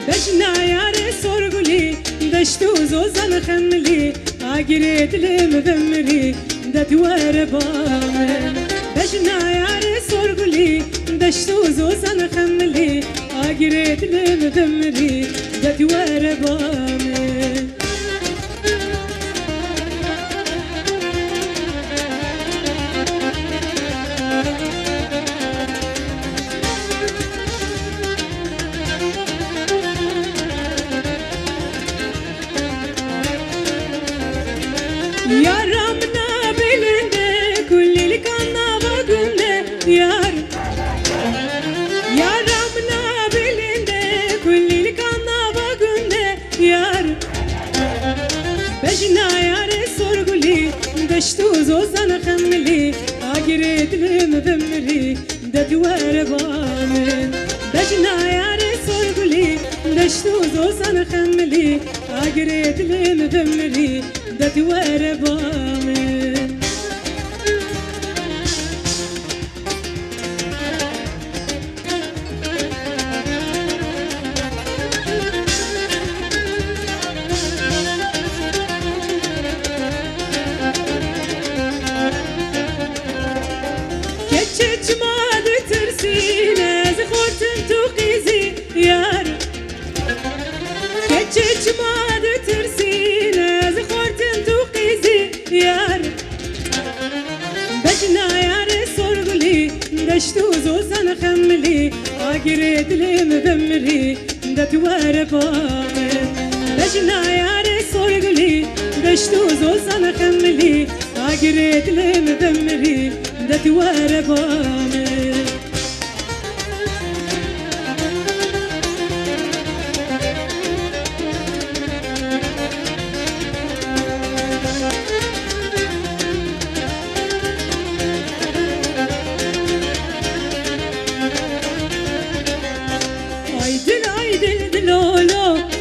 بجنا ياري صرقلي دشتو زوزان خملي عقريت لمذمري دوار بامن بجنا ياري صرقلي دشتو زوزان خملي عقريت لمذمري دوار بامن Yaramna belinde kulli kanna bagumne yar Yaramna belinde kulli kanna bagumne yar Bejna yare sorguli dashtu zozan khamli agred limdmri dadwar bamen Bejna yare sorguli dashtu zozan khamli agred limdmri دوار بامن كتشت ما ترسين از خورتن تو قيزي يار كتشت ما ترسين از yar bejna yar sorguli dashtu zozan khamli agred limdmri dadwar bamen bejna yar sorguli dashtu zozan khamli agred limdmri dadwar bamen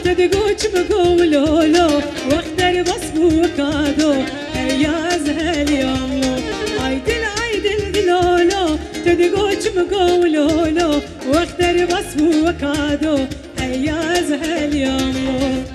تدقوش بقولولو واختر بصبوكادو يا زهل يامو عيدل دلولو تدقوش بقولولو واختر بصبوكادو يا زهل يامو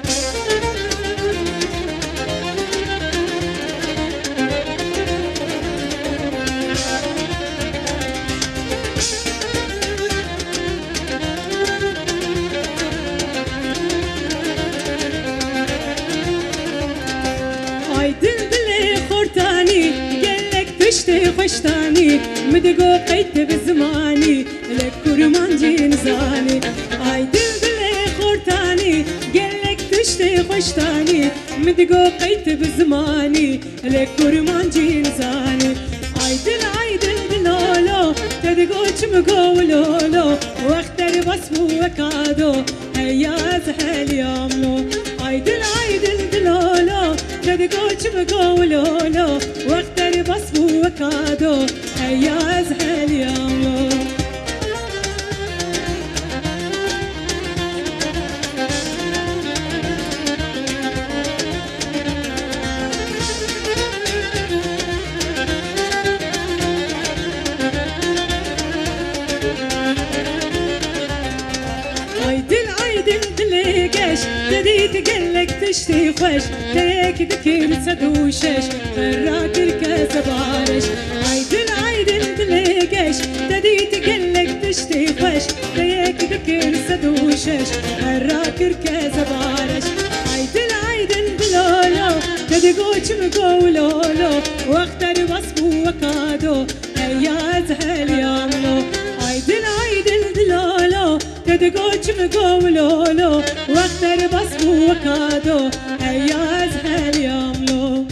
خشتاني مدقو قيت بزماني لك كرمانجي نزاني عيدل بلي خورتاني قلك تشتي خشتاني مدقو قيت بزماني لك كرمانجي نزاني عيدل دلولو تدقوش مقولولو واختر بصبو وكادو هيا زحل ياملو عيدل دلولو تدقوش مقولولو واختر بصبو وكادو هيا زحل ياملو تديت قلك تشتي خوش تيك ذكر سدوشش فراك الكاس بارش عيدل دلقش تديت قلك تشتي خوش تيك ذكر سدوشش فراك الكاس بارش عيدل دلولو تدقوش مقولولو واختر بصبو وكادو هيا زهل ياملو عيدل دلولو تدقوش مقولولو واختر بصبو وكادو هيا زهل ياملو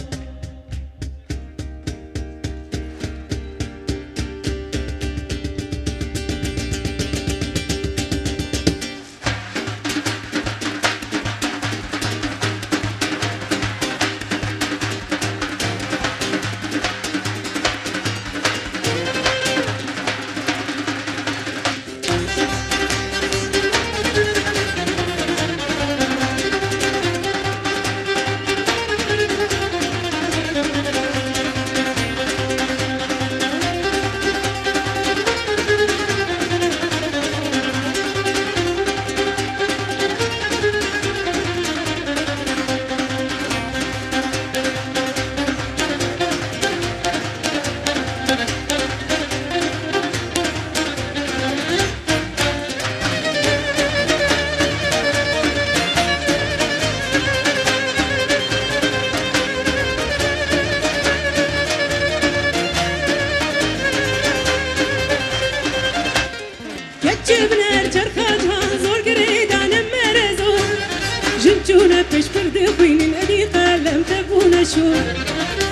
جونا پیش پرده خوینین ادی قلم تبونه شو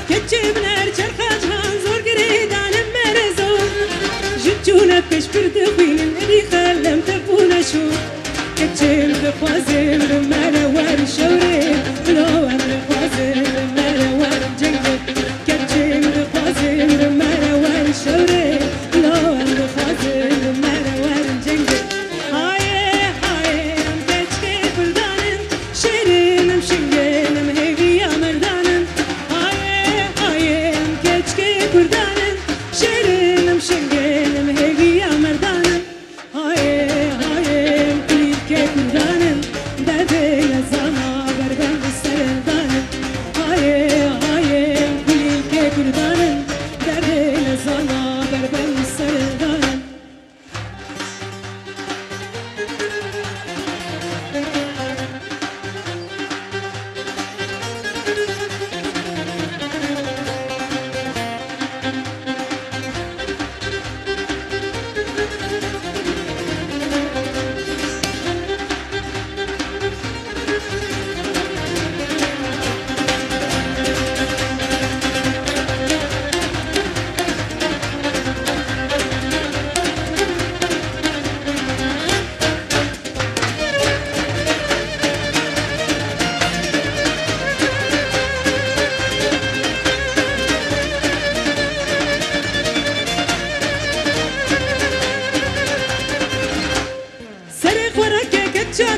کچم نر چرخاج هان زور گریدانم مرزو جونا پیش پرده خوینین ادی قلم تبونه شو کچم بخوازم رمانا وار شوره لو ام بخوازم رمانا وار جنگل کچم بخوازم رمانا وار شوره لو ام بخوازم رمانا وار جنگل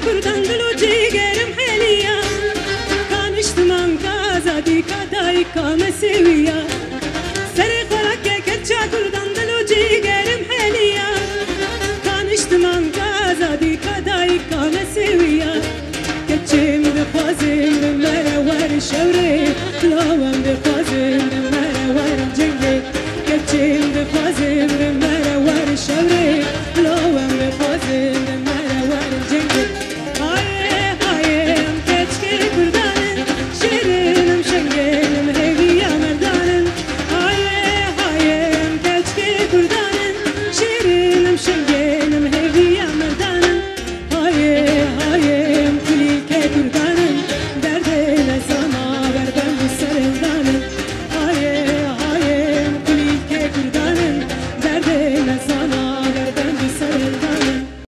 كردان دلو جيجرم حاليا كان اجتماع كازادي كداي كامسويا